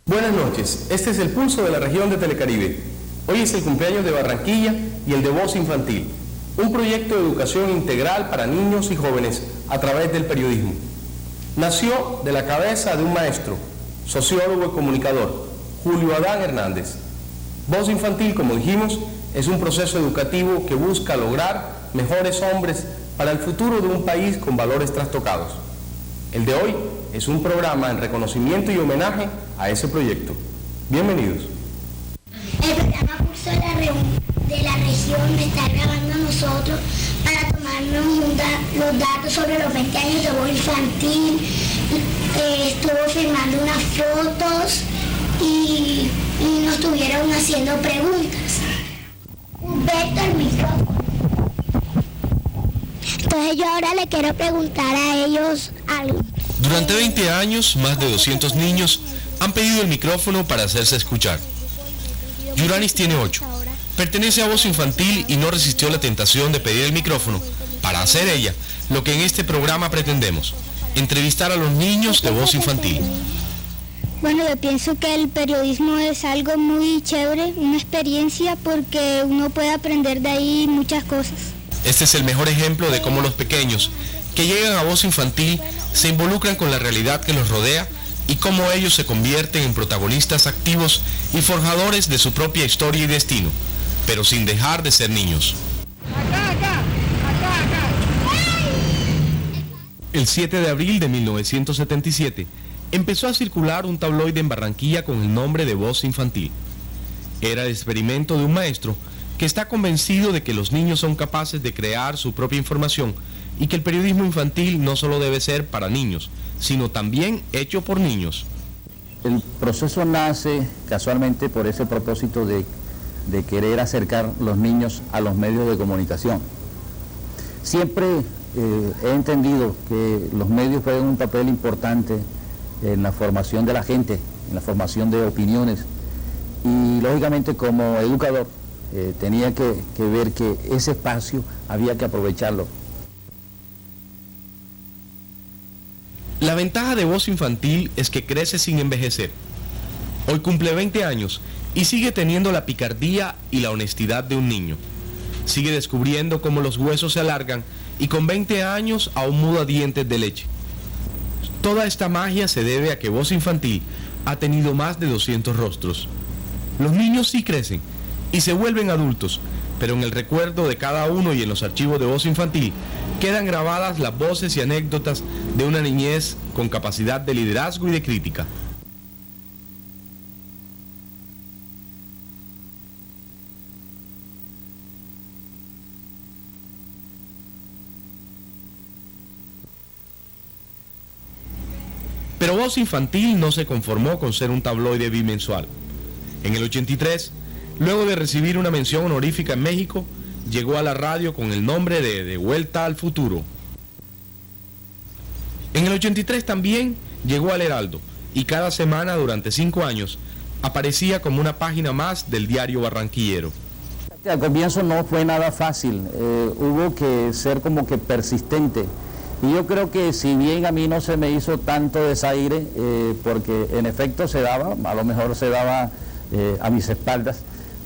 Buenas noches, este es el pulso de la región de Telecaribe. Hoy es el cumpleaños de Barranquilla y el de Voz Infantil, un proyecto de educación integral para niños y jóvenes a través del periodismo. Nació de la cabeza de un maestro, sociólogo y comunicador, Julio Adán Hernández. Voz Infantil, como dijimos, es un proceso educativo que busca lograr mejores hombres para el futuro de un país con valores trastocados. El de hoy es un programa en reconocimiento y homenaje a ese proyecto. Bienvenidos. El programa Pulso de la región me está grabando a nosotros para tomarnos los datos sobre los 20 años de Voz Infantil. Estuvo filmando unas fotos y nos estuvieron haciendo preguntas. Humberto, el micrófono. Entonces yo ahora le quiero preguntar a ellos algo. Durante 20 años, más de 200 niños han pedido el micrófono para hacerse escuchar. Yuranis tiene 8. Pertenece a Voz Infantil y no resistió la tentación de pedir el micrófono para hacer ella lo que en este programa pretendemos, entrevistar a los niños de Voz Infantil. Bueno, yo pienso que el periodismo es algo muy chévere, una experiencia porque uno puede aprender de ahí muchas cosas. Este es el mejor ejemplo de cómo los pequeños que llegan a Voz Infantil se involucran con la realidad que los rodea y cómo ellos se convierten en protagonistas activos y forjadores de su propia historia y destino, pero sin dejar de ser niños. El 7 de abril de 1977 empezó a circular un tabloide en Barranquilla con el nombre de Voz Infantil. Era el experimento de un maestro que está convencido de que los niños son capaces de crear su propia información y que el periodismo infantil no solo debe ser para niños, sino también hecho por niños. El proceso nace casualmente por ese propósito de querer acercar los niños a los medios de comunicación. Siempre he entendido que los medios juegan un papel importante en la formación de la gente, en la formación de opiniones, y lógicamente como educador tenía que ver que ese espacio había que aprovecharlo. La ventaja de Voz Infantil es que crece sin envejecer. Hoy cumple 20 años y sigue teniendo la picardía y la honestidad de un niño. Sigue descubriendo cómo los huesos se alargan y con 20 años aún muda dientes de leche. Toda esta magia se debe a que Voz Infantil ha tenido más de 200 rostros. Los niños sí crecen y se vuelven adultos, pero en el recuerdo de cada uno y en los archivos de Voz Infantil quedan grabadas las voces y anécdotas de una niñez con capacidad de liderazgo y de crítica. Pero Voz Infantil no se conformó con ser un tabloide bimensual. En el 83, luego de recibir una mención honorífica en México, llegó a la radio con el nombre de Vuelta al Futuro. En el 83 también llegó al Heraldo y cada semana durante 5 años aparecía como una página más del diario barranquillero. Al comienzo no fue nada fácil, hubo que ser como que persistente. Y yo creo que si bien a mí no se me hizo tanto desaire, porque en efecto se daba, a lo mejor se daba a mis espaldas,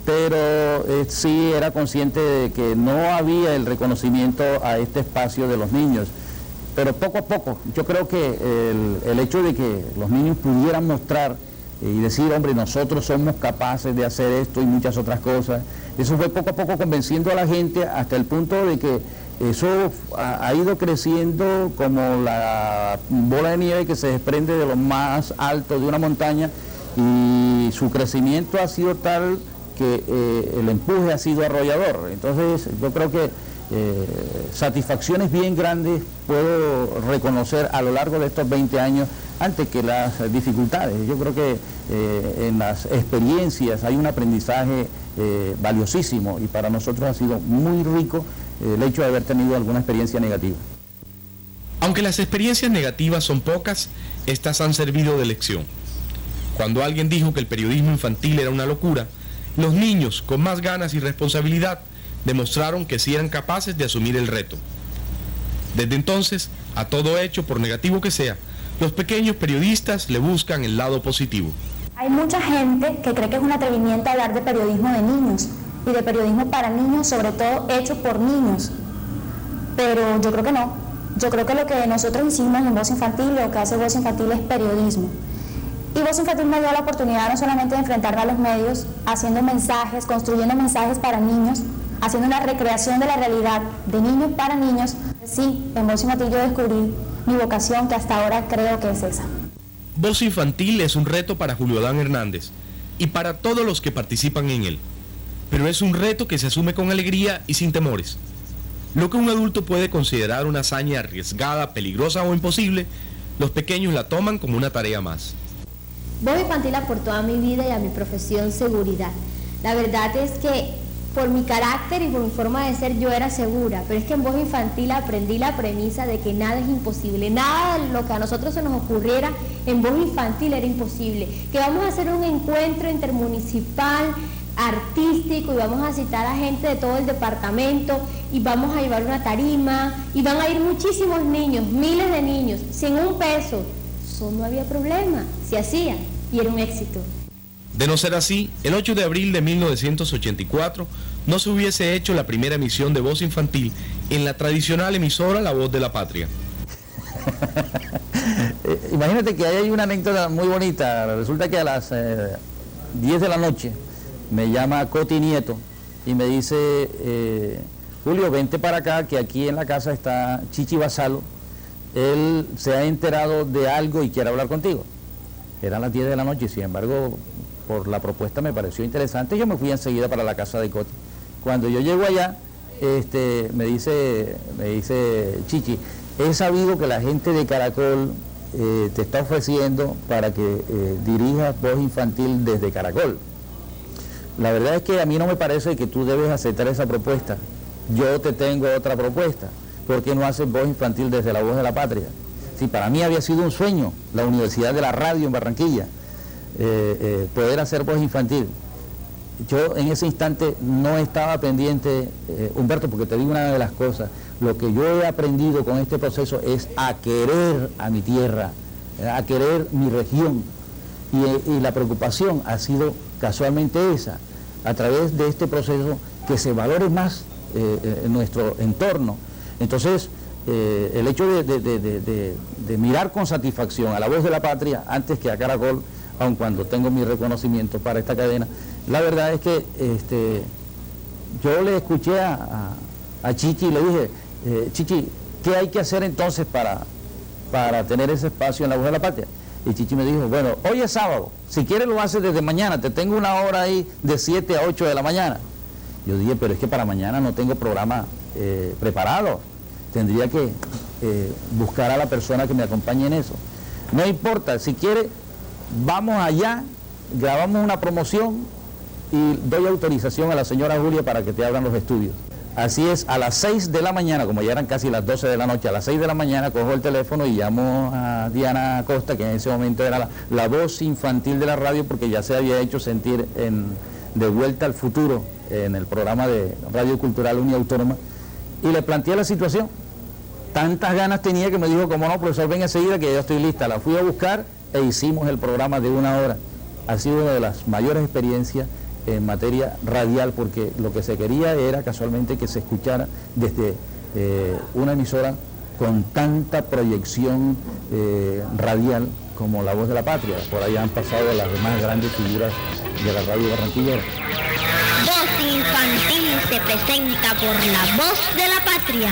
pero sí era consciente de que no había el reconocimiento a este espacio de los niños. Pero poco a poco, yo creo que el hecho de que los niños pudieran mostrar y decir, hombre, nosotros somos capaces de hacer esto y muchas otras cosas, eso fue poco a poco convenciendo a la gente hasta el punto de que eso ha ido creciendo como la bola de nieve que se desprende de lo más alto de una montaña, y su crecimiento ha sido tal que el empuje ha sido arrollador. Entonces yo creo que satisfacciones bien grandes puedo reconocer a lo largo de estos 20 años antes que las dificultades. Yo creo que en las experiencias hay un aprendizaje valiosísimo, y para nosotros ha sido muy rico el hecho de haber tenido alguna experiencia negativa. Aunque las experiencias negativas son pocas, estas han servido de lección. Cuando alguien dijo que el periodismo infantil era una locura, los niños, con más ganas y responsabilidad, demostraron que sí eran capaces de asumir el reto. Desde entonces, a todo hecho, por negativo que sea, los pequeños periodistas le buscan el lado positivo. Hay mucha gente que cree que es un atrevimiento hablar de periodismo de niños y de periodismo para niños, sobre todo hecho por niños. Pero yo creo que no. Yo creo que lo que nosotros hicimos en Voz Infantil, lo que hace Voz Infantil es periodismo. Y Voz Infantil me dio la oportunidad no solamente de enfrentarme a los medios, haciendo mensajes, construyendo mensajes para niños, haciendo una recreación de la realidad de niños para niños. Sí, en Voz Infantil yo descubrí mi vocación, que hasta ahora creo que es esa. Voz Infantil es un reto para Julio Adán Hernández y para todos los que participan en él. Pero es un reto que se asume con alegría y sin temores. Lo que un adulto puede considerar una hazaña arriesgada, peligrosa o imposible, los pequeños la toman como una tarea más. Voz Infantil aportó a mi vida y a mi profesión seguridad. La verdad es que por mi carácter y por mi forma de ser yo era segura, pero es que en Voz Infantil aprendí la premisa de que nada es imposible, nada de lo que a nosotros se nos ocurriera en Voz Infantil era imposible, que vamos a hacer un encuentro intermunicipal, artístico, y vamos a citar a gente de todo el departamento y vamos a llevar una tarima y van a ir muchísimos niños, miles de niños, sin un peso. Eso no había problema, se hacía y era un éxito. De no ser así, el 8 de abril de 1984 no se hubiese hecho la primera emisión de Voz Infantil en la tradicional emisora La Voz de la Patria. Imagínate que ahí hay una anécdota muy bonita. Resulta que a las 10 de la noche me llama Coti Nieto y me dice, Julio, vente para acá, que aquí en la casa está Chichi Basalo. Él se ha enterado de algo y quiere hablar contigo. Eran las 10 de la noche, sin embargo, por la propuesta me pareció interesante. Yo me fui enseguida para la casa de Coti. Cuando yo llego allá, me dice Chichi, he sabido que la gente de Caracol te está ofreciendo para que dirijas Voz Infantil desde Caracol. La verdad es que a mí no me parece que tú debes aceptar esa propuesta. Yo te tengo otra propuesta. ¿Por qué no haces Voz Infantil desde La Voz de la Patria? Sí, para mí había sido un sueño, la Universidad de la Radio en Barranquilla, poder hacer Voz Infantil. Yo en ese instante no estaba pendiente, Humberto, porque te digo una de las cosas, lo que yo he aprendido con este proceso es a querer a mi tierra, a querer mi región, y la preocupación ha sido casualmente esa, a través de este proceso que se valore más nuestro entorno. Entonces, el hecho de mirar con satisfacción a La Voz de la Patria antes que a Caracol, aun cuando tengo mi reconocimiento para esta cadena, la verdad es que yo le escuché a Chichi y le dije, Chichi, ¿qué hay que hacer entonces para tener ese espacio en La Voz de la Patria? Y Chichi me dijo, bueno, hoy es sábado, si quieres lo haces desde mañana, te tengo una hora ahí de 7 a 8 de la mañana. Yo dije, pero es que para mañana no tengo programa preparado, tendría que buscar a la persona que me acompañe en eso. No importa, si quiere, vamos allá, grabamos una promoción y doy autorización a la señora Julia para que te abran los estudios. Así es, a las 6 de la mañana, como ya eran casi las 12 de la noche, a las 6 de la mañana cojo el teléfono y llamo a Diana Acosta, que en ese momento era la voz infantil de la radio, porque ya se había hecho sentir de Vuelta al Futuro, en el programa de Radio Cultural Uniautónoma, y le planteé la situación. Tantas ganas tenía que me dijo, como no, profesor, ven enseguida que ya estoy lista. La fui a buscar e hicimos el programa de 1 hora. Ha sido una de las mayores experiencias en materia radial, porque lo que se quería era casualmente que se escuchara desde una emisora con tanta proyección radial como La Voz de la Patria. Por ahí han pasado las más grandes figuras de la radio barranquillera. Voz Infantil se presenta por La Voz de la Patria.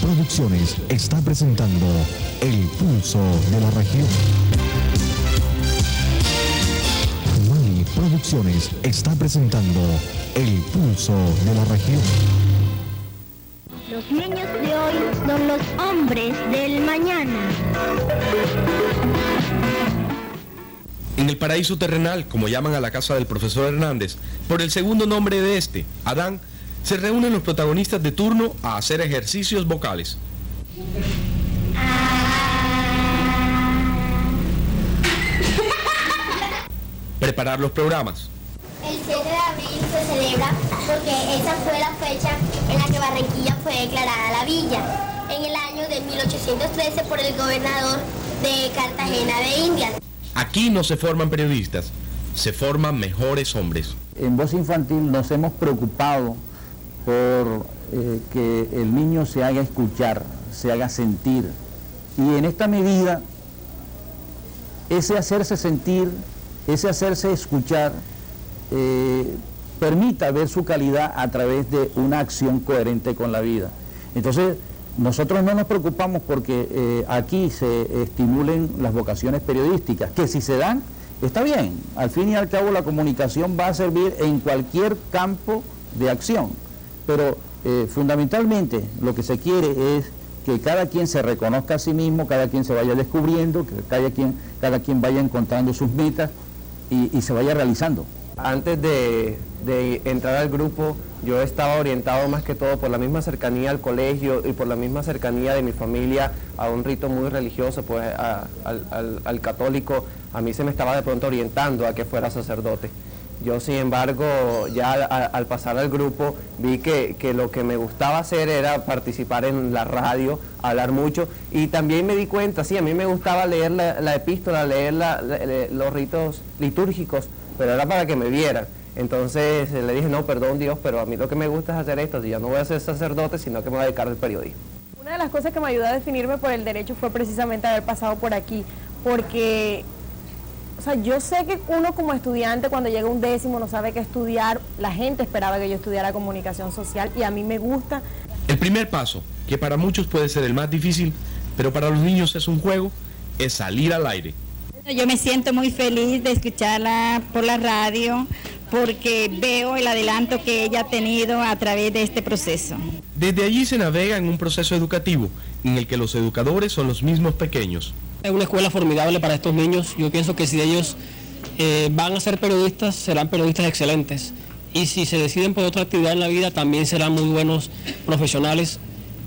Producciones está presentando El Pulso de la Región. Mani Producciones está presentando El Pulso de la Región. Los niños de hoy son los hombres del mañana. En el paraíso terrenal, como llaman a la casa del profesor Hernández, por el segundo nombre de este, Adán, se reúnen los protagonistas de turno a hacer ejercicios vocales. Preparar los programas. El 7 de abril se celebra porque esa fue la fecha en la que Barranquilla fue declarada la villa. en el año de 1813 por el gobernador de Cartagena de Indias. Aquí no se forman periodistas, se forman mejores hombres. En Voz Infantil nos hemos preocupado por que el niño se haga escuchar, se haga sentir. Y en esta medida, ese hacerse sentir, ese hacerse escuchar, permita ver su calidad a través de una acción coherente con la vida. Entonces, nosotros no nos preocupamos porque aquí se estimulen las vocaciones periodísticas, que si se dan, está bien. Al fin y al cabo la comunicación va a servir en cualquier campo de acción, pero fundamentalmente lo que se quiere es que cada quien se reconozca a sí mismo, cada quien se vaya descubriendo, que cada quien vaya encontrando sus metas y se vaya realizando. Antes de entrar al grupo, yo estaba orientado más que todo por la misma cercanía al colegio y por la misma cercanía de mi familia a un rito muy religioso, pues al católico. A mí se me estaba de pronto orientando a que fuera sacerdote. Yo, sin embargo, ya al pasar al grupo, vi que lo que me gustaba hacer era participar en la radio, hablar mucho, y también me di cuenta, sí, a mí me gustaba leer la epístola, leer los ritos litúrgicos, pero era para que me vieran. Entonces le dije, no, perdón Dios, pero a mí lo que me gusta es hacer esto, si ya no voy a ser sacerdote, sino que me voy a dedicar al periodismo. Una de las cosas que me ayudó a definirme por el derecho fue precisamente haber pasado por aquí, porque... O sea, yo sé que uno como estudiante cuando llega un décimo no sabe qué estudiar, la gente esperaba que yo estudiara comunicación social y a mí me gusta. El primer paso, que para muchos puede ser el más difícil, pero para los niños es un juego, es salir al aire. Yo me siento muy feliz de escucharla por la radio porque veo el adelanto que ella ha tenido a través de este proceso. Desde allí se navega en un proceso educativo en el que los educadores son los mismos pequeños. Es una escuela formidable para estos niños. Yo pienso que si ellos van a ser periodistas, serán periodistas excelentes. Y si se deciden por otra actividad en la vida, también serán muy buenos profesionales.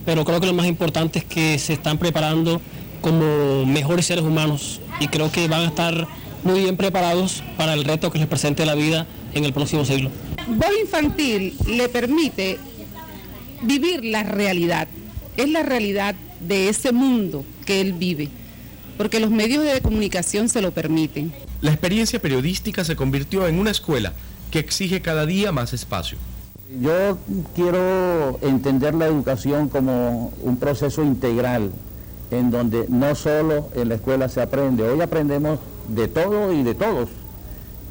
Pero creo que lo más importante es que se están preparando como mejores seres humanos. Y creo que van a estar muy bien preparados para el reto que les presente la vida en el próximo siglo. Voz Infantil le permite vivir la realidad. Es la realidad de ese mundo que él vive, porque los medios de comunicación se lo permiten. La experiencia periodística se convirtió en una escuela que exige cada día más espacio. Yo quiero entender la educación como un proceso integral, en donde no solo en la escuela se aprende, hoy aprendemos de todo y de todos.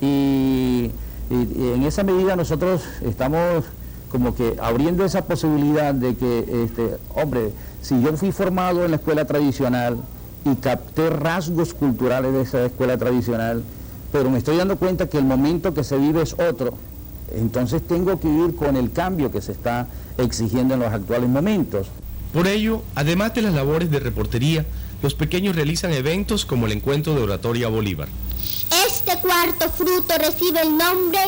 Y en esa medida nosotros estamos como que abriendo esa posibilidad de que, hombre, si yo fui formado en la escuela tradicional, y capté rasgos culturales de esa escuela tradicional, pero me estoy dando cuenta que el momento que se vive es otro, entonces tengo que ir con el cambio que se está exigiendo en los actuales momentos. Por ello, además de las labores de reportería, los pequeños realizan eventos como el Encuentro de Oratoria Bolívar. Este cuarto fruto recibe el nombre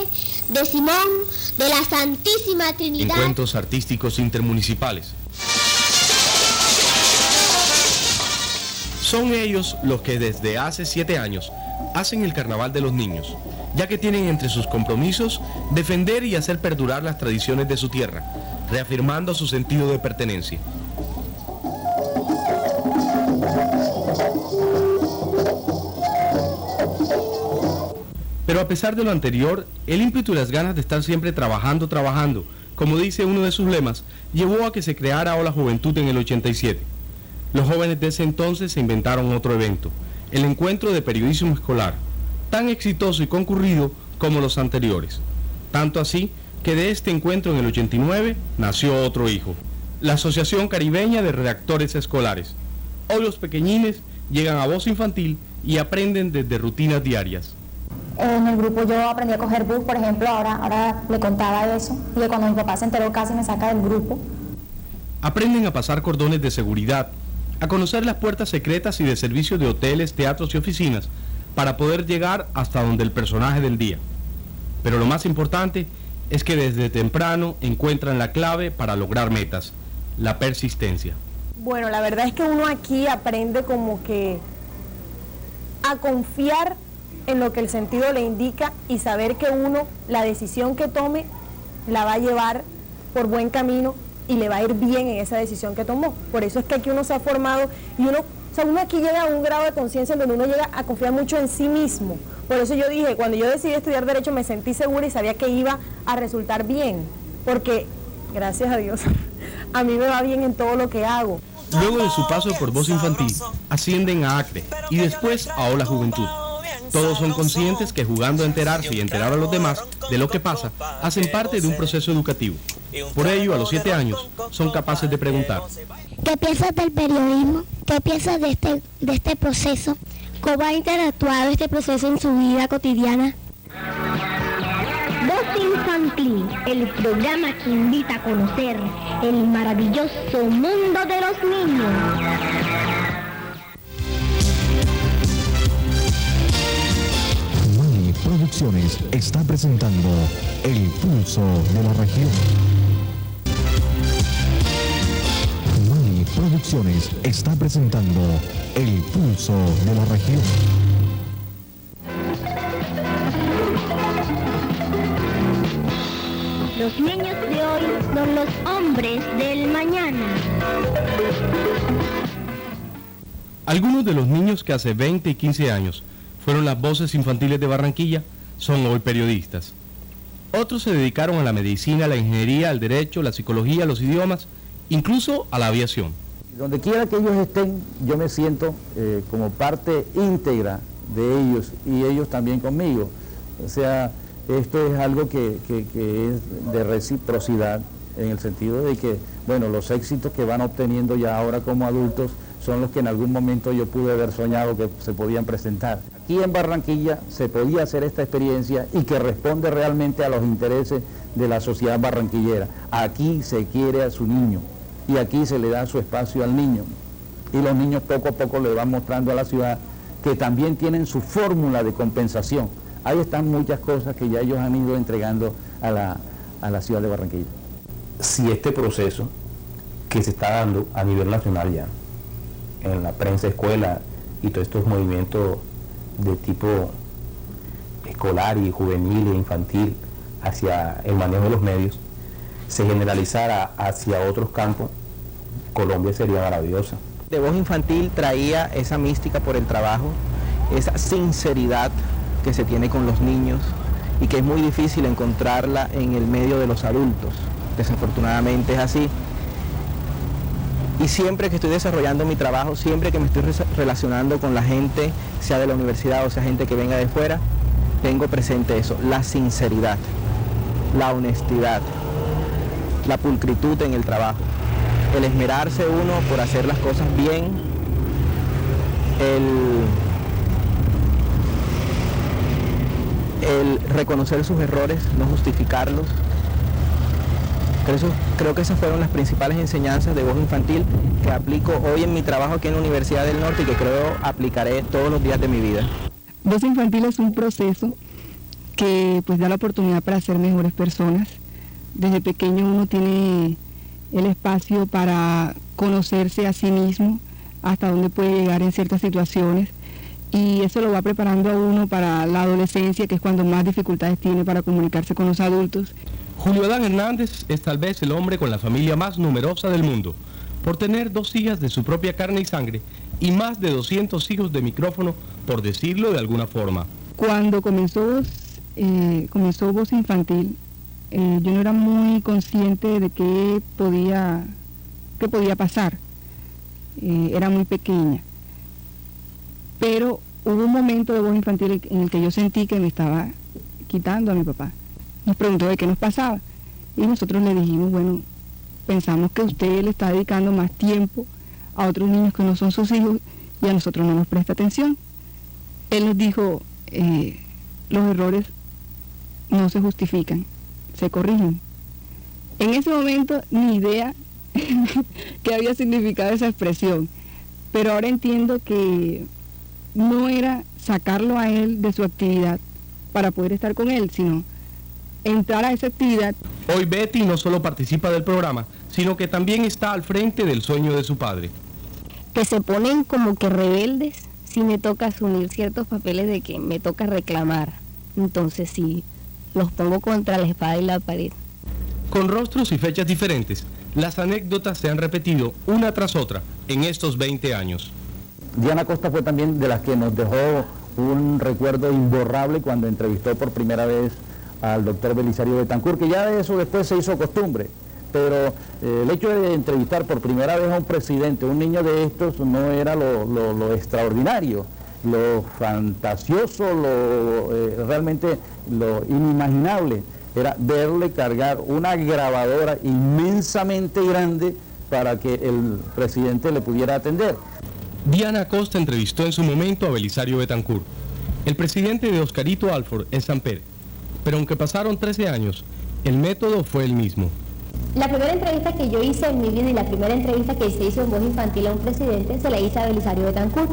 de Simón de la Santísima Trinidad. Encuentros artísticos intermunicipales. Son ellos los que desde hace 7 años hacen el Carnaval de los Niños, ya que tienen entre sus compromisos defender y hacer perdurar las tradiciones de su tierra, reafirmando su sentido de pertenencia. Pero a pesar de lo anterior, el ímpetu y las ganas de estar siempre trabajando, como dice uno de sus lemas, llevó a que se creara Hola Juventud en el 87. Los jóvenes de ese entonces se inventaron otro evento, el Encuentro de Periodismo Escolar, tan exitoso y concurrido como los anteriores. Tanto así que de este encuentro en el 89 nació otro hijo, la Asociación Caribeña de Redactores Escolares. Hoy los pequeñines llegan a Voz Infantil y aprenden desde rutinas diarias. En el grupo yo aprendí a coger bus, por ejemplo, ahora le contaba eso, y que cuando mi papá se enteró casi me saca del grupo. Aprenden a pasar cordones de seguridad, a conocer las puertas secretas y de servicios de hoteles, teatros y oficinas para poder llegar hasta donde el personaje del día. Pero lo más importante es que desde temprano encuentran la clave para lograr metas, la persistencia. Bueno, la verdad es que uno aquí aprende como que a confiar en lo que el sentido le indica y saber que uno, la decisión que tome, la va a llevar por buen camino y le va a ir bien en esa decisión que tomó. Por eso es que aquí uno se ha formado y uno aquí llega a un grado de conciencia en donde uno llega a confiar mucho en sí mismo. Por eso yo dije, cuando yo decidí estudiar Derecho me sentí segura y sabía que iba a resultar bien, porque, gracias a Dios, a mí me va bien en todo lo que hago. Luego de su paso por Voz Infantil, ascienden a ACRE y después a Hola Juventud. Todos son conscientes que jugando a enterarse y enterar a los demás de lo que pasa, hacen parte de un proceso educativo. Por ello, a los 7 años, son capaces de preguntar: ¿qué piensas del periodismo? ¿Qué piensas de este proceso? ¿Cómo ha interactuado este proceso en su vida cotidiana? Voz Infantil, el programa que invita a conocer el maravilloso mundo de los niños. Producciones está presentando El Pulso de la Región. Mani Producciones está presentando El Pulso de la Región. Los niños de hoy son los hombres del mañana. Algunos de los niños que hace 20 y 15 años fueron las voces infantiles de Barranquilla son hoy periodistas. Otros se dedicaron a la medicina, a la ingeniería, al derecho, la psicología, los idiomas, incluso a la aviación. Donde quiera que ellos estén, yo me siento como parte íntegra de ellos y ellos también conmigo. O sea, esto es algo que es de reciprocidad, en el sentido de que, bueno, los éxitos que van obteniendo ya ahora como adultos son los que en algún momento yo pude haber soñado que se podían presentar. Aquí en Barranquilla se podía hacer esta experiencia y que responde realmente a los intereses de la sociedad barranquillera. Aquí se quiere a su niño y aquí se le da su espacio al niño. Y los niños poco a poco le van mostrando a la ciudad que también tienen su fórmula de compensación. Ahí están muchas cosas que ya ellos han ido entregando a la ciudad de Barranquilla. Si este proceso que se está dando a nivel nacional ya, en la prensa escuela y todos estos movimientos de tipo escolar y juvenil e infantil hacia el manejo de los medios, se generalizara hacia otros campos, Colombia sería maravillosa. De Voz Infantil traía esa mística por el trabajo, esa sinceridad que se tiene con los niños y que es muy difícil encontrarla en el medio de los adultos. Desafortunadamente es así. Y siempre que estoy desarrollando mi trabajo, siempre que me estoy relacionando con la gente, sea de la universidad o sea gente que venga de fuera, tengo presente eso, la sinceridad, la honestidad, la pulcritud en el trabajo, el esmerarse uno por hacer las cosas bien, el reconocer sus errores, no justificarlos. Creo que esas fueron las principales enseñanzas de Voz Infantil que aplico hoy en mi trabajo aquí en la Universidad del Norte y que creo aplicaré todos los días de mi vida. Voz Infantil es un proceso que pues da la oportunidad para ser mejores personas. Desde pequeño uno tiene el espacio para conocerse a sí mismo, hasta dónde puede llegar en ciertas situaciones, y eso lo va preparando a uno para la adolescencia, que es cuando más dificultades tiene para comunicarse con los adultos. Julio Adán Hernández es tal vez el hombre con la familia más numerosa del mundo, por tener 2 hijas de su propia carne y sangre y más de 200 hijos de micrófono, por decirlo de alguna forma. Cuando comenzó Voz Infantil, yo no era muy consciente de qué podía pasar. Era muy pequeña. Pero hubo un momento de Voz Infantil en el que yo sentí que me estaba quitando a mi papá. Nos preguntó de qué nos pasaba y nosotros le dijimos, bueno, pensamos que usted le está dedicando más tiempo a otros niños que no son sus hijos y a nosotros no nos presta atención. Él nos dijo, los errores no se justifican, se corrigen. En ese momento ni idea qué había significado esa expresión, pero ahora entiendo que no era sacarlo a él de su actividad para poder estar con él, sino entrar a esa actividad. Hoy Betty no solo participa del programa, sino que también está al frente del sueño de su padre. Que se ponen como que rebeldes si me toca asumir ciertos papeles de que me toca reclamar. Entonces sí, los pongo contra la espada y la pared. Con rostros y fechas diferentes, Las anécdotas se han repetido una tras otra en estos 20 años. Diana Costa fue también de las que nos dejó un recuerdo imborrable cuando entrevistó por primera vez al doctor Belisario Betancur, que ya de eso después se hizo costumbre. Pero el hecho de entrevistar por primera vez a un presidente, un niño de estos, no era lo extraordinario, lo fantasioso, realmente lo inimaginable, era verle cargar una grabadora inmensamente grande para que el presidente le pudiera atender. Diana Costa entrevistó en su momento a Belisario Betancur, el presidente de Oscarito Alford en Samper, pero aunque pasaron 13 años, el método fue el mismo. La primera entrevista que yo hice en mi vida y la primera entrevista que se hizo en Voz Infantil a un presidente se la hice a Belisario Betancur.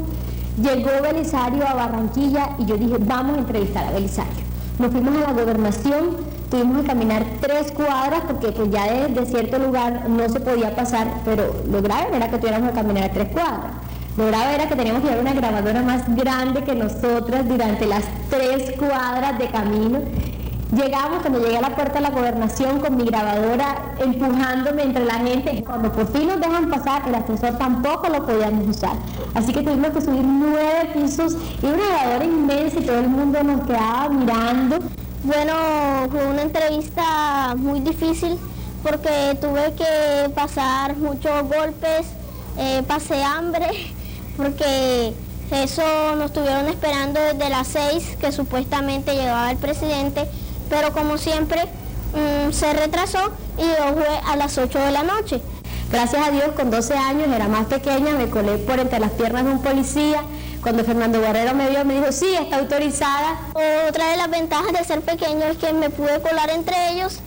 Llegó Belisario a Barranquilla y yo dije, vamos a entrevistar a Belisario. Nos fuimos a la gobernación, tuvimos que caminar 3 cuadras porque pues ya desde cierto lugar no se podía pasar, pero lo grave era que tuviéramos que caminar 3 cuadras. Lo grave era que teníamos que llevar una grabadora más grande que nosotras durante las 3 cuadras de camino. Llegamos, cuando llegué a la puerta de la gobernación con mi grabadora empujándome entre la gente. Cuando por fin nos dejan pasar, el ascensor tampoco lo podíamos usar. Así que tuvimos que subir 9 pisos y una grabadora inmensa y todo el mundo nos quedaba mirando. Bueno, fue una entrevista muy difícil porque tuve que pasar muchos golpes, pasé hambre, porque eso nos estuvieron esperando desde las 6 que supuestamente llegaba el presidente, pero como siempre se retrasó y yo fue a las 8 de la noche. Gracias a Dios, con 12 años, era más pequeña, me colé por entre las piernas de un policía. Cuando Fernando Guerrero me vio, me dijo, sí, está autorizada. Otra de las ventajas de ser pequeño es que me pude colar entre ellos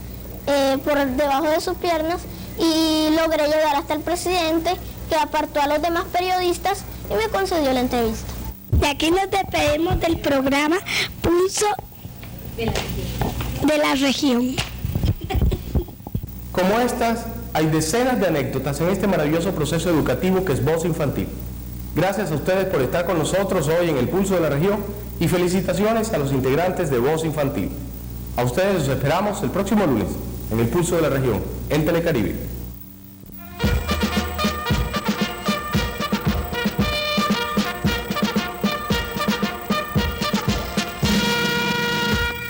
por debajo de sus piernas y logré llegar hasta el presidente, que apartó a los demás periodistas y me concedió la entrevista. Y aquí nos despedimos del programa Pulso de la Región. Como estas, hay decenas de anécdotas en este maravilloso proceso educativo que es Voz Infantil. Gracias a ustedes por estar con nosotros hoy en el Pulso de la Región y felicitaciones a los integrantes de Voz Infantil. A ustedes los esperamos el próximo lunes en el Pulso de la Región, en Telecaribe.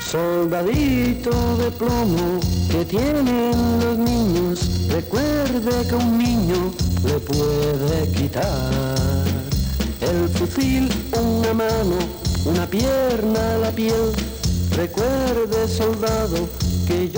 Soldadito de plomo que tienen los niños, recuerde que un niño le puede quitar el fusil, una mano, una pierna, la piel. Recuerde, soldado, que yo